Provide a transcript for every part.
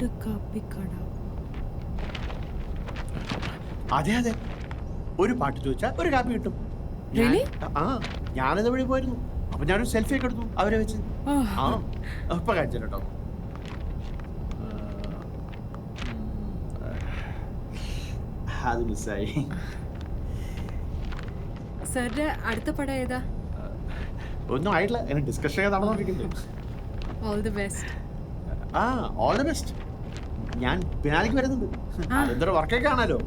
പാട്ടുകാപ്പിക്കട. അതെ അതെ, ഒരു പാട്ട് ചോദിച്ചാൽ ഒരു കാപ്പി കിട്ടും. ഞാനത് വഴി പോയിരുന്നു. അപ്പൊ ഞാനൊരു സെൽഫി ഒക്കെ എടുത്തു അവരെ വെച്ച്. ഇപ്പൊ കാണിച്ചു കേട്ടോ. അത് മിസ്സായി. സാറിന്റെ അടുത്ത പടം ഏതാ? ഒന്നും ആയിട്ടില്ല, എന്നെ ഡിസ്കഷൻ നടന്നുകൊണ്ടിരിക്കുന്നത്. All the best. All the best. ഞാൻ പിന്നാലേക്ക് വരുന്നുണ്ട്. അതെന്തൊരു വർക്കൊക്കെ കാണാലോ.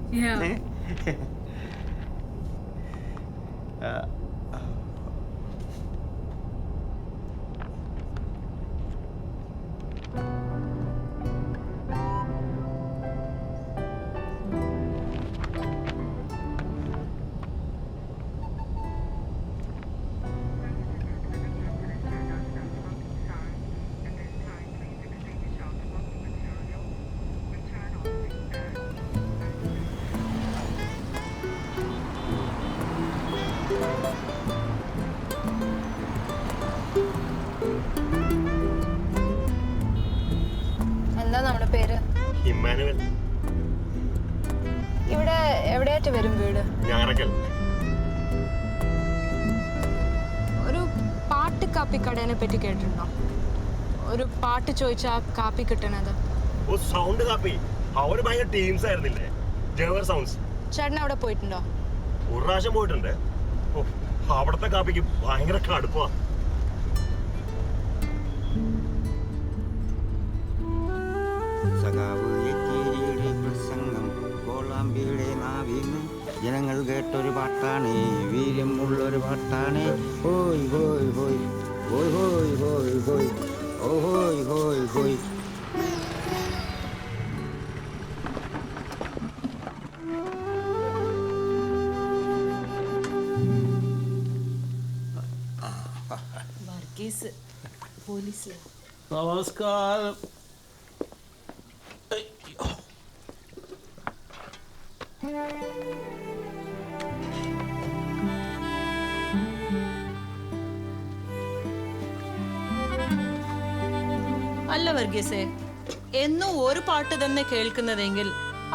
എന്താ നമ്മുടെ പേര്? ഇമ്മാനുവൽ. ഇവിടെ എവിടെയായിട്ട് വരും വീട്? ഞാറക്കൽ. ഒരു പാട്ട് കാപ്പി കടേനെ പറ്റി കേട്ടിട്ടുണ്ടോ? ഒരു പാട്ട് ചോദിച്ചാ കാപ്പി കിട്ടണത്. ഓ, സൗണ്ട് കാപ്പി. അവര് ഭയങ്കര ടീംസ് ആയിരുന്നില്ലേ, ജവഹർ സൗണ്ട്സ്. ചേട്ടൻ അവിടെ പോയിട്ടുണ്ടോ? ഒരു പ്രാവശ്യം പോയിട്ടുണ്ട്. ഓ, അവിടത്തെ കാപ്പിക്ക് ഭയങ്കര കടുപ്പാ. പ്രസംഗം കോളാമ്പിയുടെ നാവിന്ന് ജനങ്ങൾ കേട്ടൊരു പാട്ടാണ്, വീര്യമുള്ളൊരു പാട്ടാണ്. ഹോയ് ഹോയ് ഹോയ് ഹോയ് ഹോയ് ഹോയ് ഹോയ് ഓ ഹോയ് ഹോയ് ഹോയ്. നമസ്കാരം. അല്ല വർഗീസേ, എന്നും ഒരു പാട്ട് തന്നെ കേൾക്കുന്നതെങ്കിൽ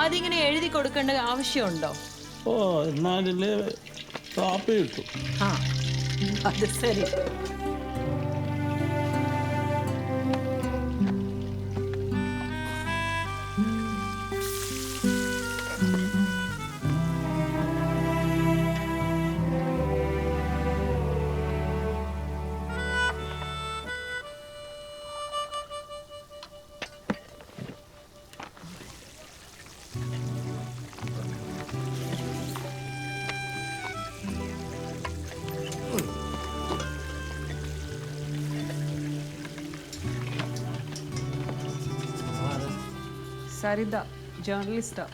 അതിങ്ങനെ എഴുതി കൊടുക്കേണ്ട ആവശ്യമുണ്ടോ? ഓ, എന്നാലല്ലേ കാപ്പി കിട്ടും. ആ, അത് ശരി. സരിത, ജേർണലിസ്റ്റാ.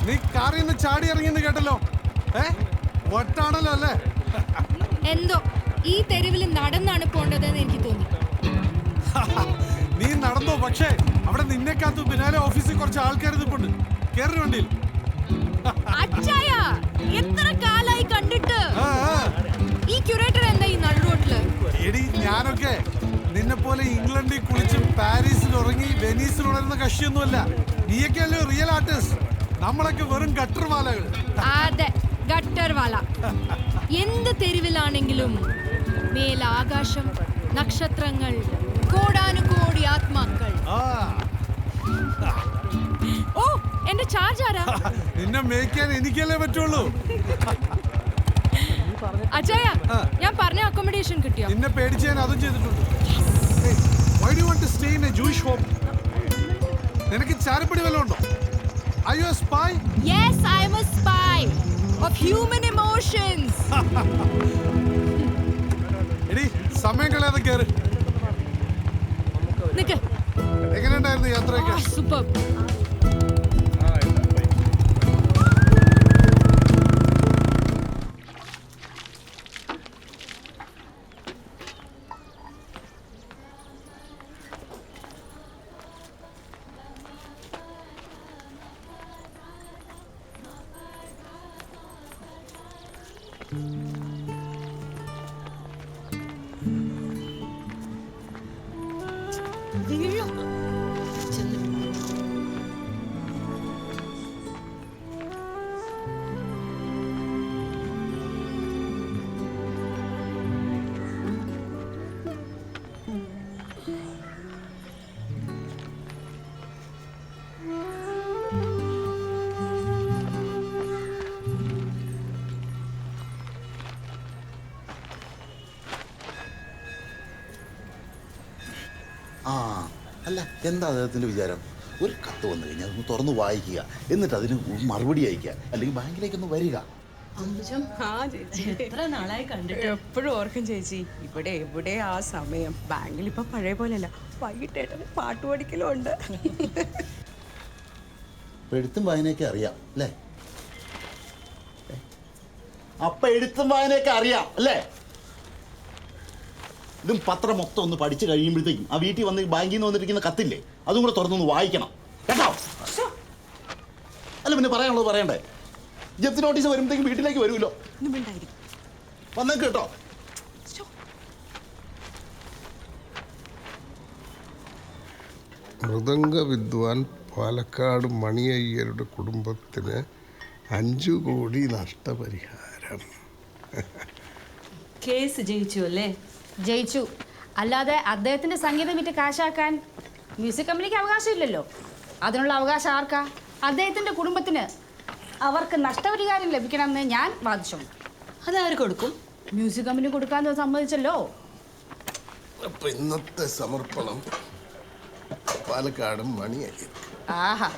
നീ കാറിൽ നിന്ന് ചാടി ഇറങ്ങിന്ന് കേട്ടല്ലോ. ഒറ്റാണല്ലോ അല്ലേ? എന്തോ ഈ തെരുവിൽ നടന്നാണ് പോണ്ടതെന്ന് എനിക്ക് തോന്നി. നീ നടന്നോ, പക്ഷേ അവിടെ നിന്നെ കാത്തു പിന്നാലെ ഓഫീസിൽ കുറച്ച് ആൾക്കാർ നിൽപ്പുണ്ട്. കേറി വണ്ടിയിൽ. എത്ര കാലായി കണ്ടിട്ട്. ഈ ക്യൂറേറ്റർ എന്താ ഈ നടു റോട്ടില്? എടി, ഞാനൊക്കെ നിന്നെ പോലെ ഇംഗ്ലണ്ടിൽ കുളിച്ചും പാരീസിൽ ഉറങ്ങി വെനീസിൽ ഉണരുന്ന കക്ഷിയൊന്നുമല്ല. നീയൊക്കെയല്ലേ റിയൽ ആർട്ടിസ്റ്റ്. നമ്മളൊക്കെ വെറും ഗട്ടർവാലകൾ. അതെ, ഗട്ടർവാല. എന്ത് തെരുവിലാണെങ്കിലും മേലാകാശം, നക്ഷത്രങ്ങൾ, കോടാനുകോടി ആത്മാക്കൾ. ഓ, എന്റെ ചാർജ് ആരാ? നിന്നെ മേയ്ക്കാൻ എനിക്കല്ലേ പറ്റുള്ളൂ. അജയ, ഞാൻ പറഞ്ഞ അക്കോമഡേഷൻ കിട്ടിയോ? നിന്നെ പേടിച്ച് ഞാൻ അതും ചെയ്തിട്ടുണ്ട്. Hey, why do you want to stay in a Jewish home? നിനക്ക് ചാരപ്പടി വല്ലതും ഉണ്ടോ? Are you a spy? Yes, I am a spy of human emotions. എടി സമയം കളയാതെ കേറ്. നിക്ക്. എങ്ങനെയുണ്ടായിരുന്നു യാത്രയൊക്കെ? സൂപ്പർ. ആ അല്ല എന്താ അദ്ദേഹത്തിൻ്റെ വിചാരം? ഒരു കത്ത് വന്നു കഴിഞ്ഞാൽ അതൊന്ന് തുറന്ന് വായിക്കുക, എന്നിട്ട് അതിന് മറുപടി അയക്കുക, അല്ലെങ്കിൽ ബാങ്കിലേക്കൊന്ന് വരിക. എത്ര നാളായി കണ്ടിട്ട്. എപ്പോഴും ഓർക്കും ചേച്ചി, ഇവിടെ എവിടെ ആ സമയം. ബാങ്കിൽ ഇപ്പൊ പഴയ പോലെയല്ല, വൈകിട്ടേട്ടന് പാട്ട് പഠിക്കലും ഉണ്ട്. അപ്പം എഴുത്തും വായനയൊക്കെ അറിയാം അല്ലേ? അപ്പം എഴുത്തും വായനയൊക്കെ അറിയാം അല്ലേ? ഇതും പത്രം മൊത്തം ഒന്ന് പഠിച്ചു കഴിയുമ്പോഴത്തേക്കും ആ വീട്ടിൽ വന്ന് ബാങ്കിൽ നിന്ന് വന്നിരിക്കുന്ന കത്തില്ലേ, അതും കൂടെ തുറന്നൊന്ന് വായിക്കണം കേട്ടോ. അല്ല പിന്നെ പറയാനുള്ളത് പറയണ്ടേ? ജപ്തി നോട്ടീസ് വരുമ്പോഴത്തേക്കും വീട്ടിലേക്ക് വരുമല്ലോ. വന്നേക്ക് കേട്ടോ. മൃദംഗ വിദ്വാൻ പാലക്കാട് മണിയയ്യരുടെ കുടുംബത്തിന് 5 കോടി നഷ്ടപരിഹാരം. കേസ് ജയിച്ചു അല്ലേ? ജയിച്ചു. അല്ലാതെ അദ്ദേഹത്തിന്റെ സംഗീതം വിറ്റ് കാശാക്കാൻ മ്യൂസിക് കമ്പനിക്ക് അവകാശമില്ലല്ലോ. അതിനുള്ള അവകാശം ആർക്കാ? അദ്ദേഹത്തിന്റെ കുടുംബത്തിന്. അവർക്ക് നഷ്ടപരിഹാരം ലഭിക്കണമെന്ന് ഞാൻ വാദിച്ചു. അതാര് കൊടുക്കും? മ്യൂസിക് കമ്പനി കൊടുക്കാമെന്ന് സമ്മതിച്ചല്ലോ. അപ്പൊ ഇന്നത്തെ സമർപ്പണം പാലക്കാട് മണിയയ്യർ. ആഹാ.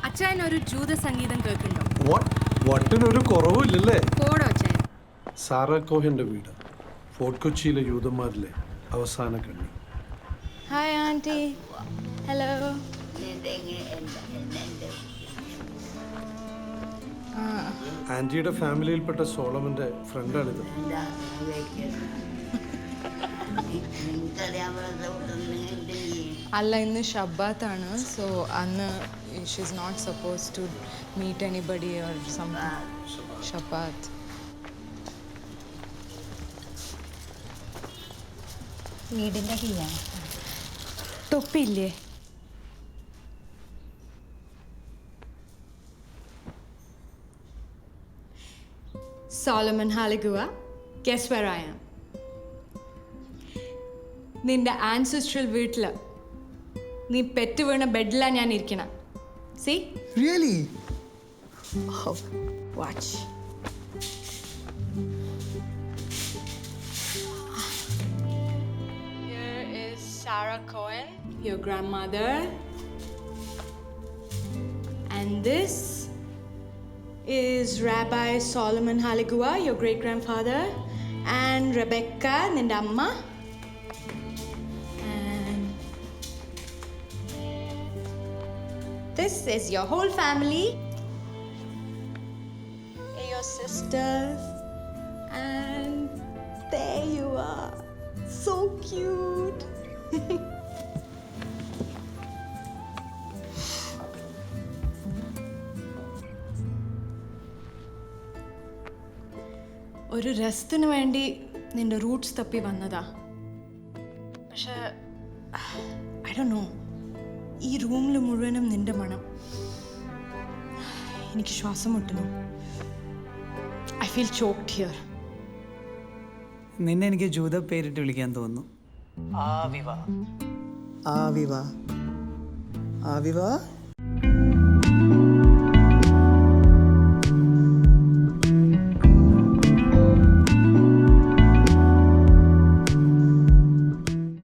അച്ഛൻ ഒരു ജൂത സംഗീതം കേൾക്കുന്നുണ്ടോ? വട്ടിനൊരു കുറവില്ലല്ലേ? പോടോ അച്ഛൻ. സാറ കോഹന്റെ വീട്, ഫോർട്ട് കൊച്ചിയിലെ യൂതന്മാരിലെ അവസാന കണ്ണി. Hi aunty. ഹലോ. ആന്റിയുടെ ഫാമിലിയിൽപ്പെട്ട സോളമന്റെ ഫ്രണ്ടാണിത്. അല്ല, ഇന്ന് ഷബ്ബാത്താണ്. So and she is not suppose to meet anybody or something. Shabbat. വീടിന്റെ കീഴാണ്. തൊപ്പിയില്ലേ? Solomon Haligua, guess where I am? നിന്റെ ആൻസിസ്ട്രൽ വീട്ടില് നീ പെറ്റ് വീണ ബെഡിലാണ് ഞാൻ ഇരിക്കണം. See? Really? Oh, watch. Here is Sarah Cohen, your grandmother. And this is Rabbi Solomon Haligua, your great-grandfather. And Rebecca, നിന്റെ അമ്മ. This is your whole family, your sisters So cute. ഒരു രസത്തിന് വേണ്ടി നിന്റെ റൂട്ട്സ് തപ്പി വന്നതാ. പക്ഷെ ഐ ഡോണ്ട് നോ, ഈ റൂമിൽ മുഴുവനും നിന്റെ മണം. എനിക്ക് ശ്വാസം മുട്ടുന്നു. I feel choked here. നിന്നെ എനിക്ക് ജൂത പേരിട്ട് വിളിക്കാൻ തോന്നുന്നു. ആവിവ ആവിവ ആവിവ